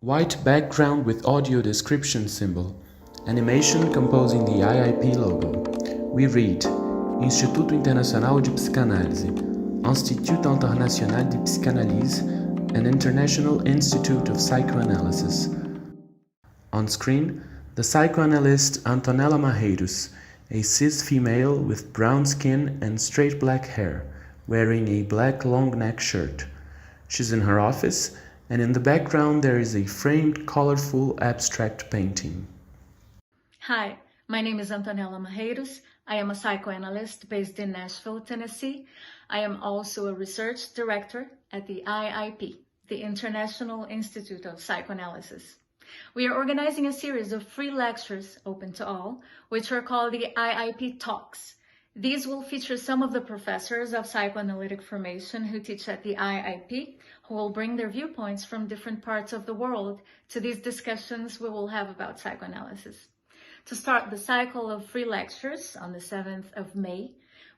White background with audio description symbol. Animation composing the IIP logo. We read Instituto Internacional de Psicanálise, Institut International de Psychanalyse, and International Institute of Psychoanalysis. On screen, the psychoanalyst Antonella Marreiros, a cis female with brown skin and straight black hair, wearing a black long neck shirt. She's in her office, and in the background there is a framed, colorful, abstract painting. Hi, my name is Antonella Marreiros. I am a psychoanalyst based in Nashville, Tennessee. I am also a research director at the IIP, the International Institute of Psychoanalysis. We are organizing a series of free lectures open to all, which are called the IIP Talks. These will feature some of the professors of psychoanalytic formation who teach at the IIP, who will bring their viewpoints from different parts of the world to these discussions we will have about psychoanalysis. To start the cycle of free lectures on the 7th of May,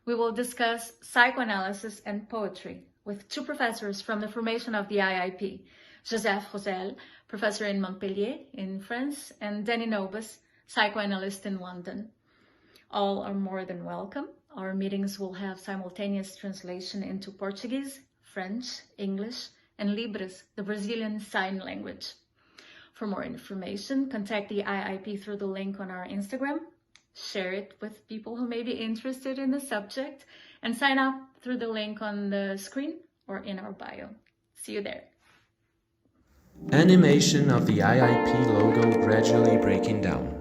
we will discuss psychoanalysis and poetry with two professors from the formation of the IIP, Joseph Rosel, professor in Montpellier in France, and Danny Nobus, psychoanalyst in London. All are more than welcome. Our meetings will have simultaneous translation into Portuguese, French, English, and Libras, the Brazilian sign language. For more information, contact the IIP through the link on our Instagram, share it with people who may be interested in the subject, and sign up through the link on the screen or in our bio. See you there. Animation of the IIP logo gradually breaking down.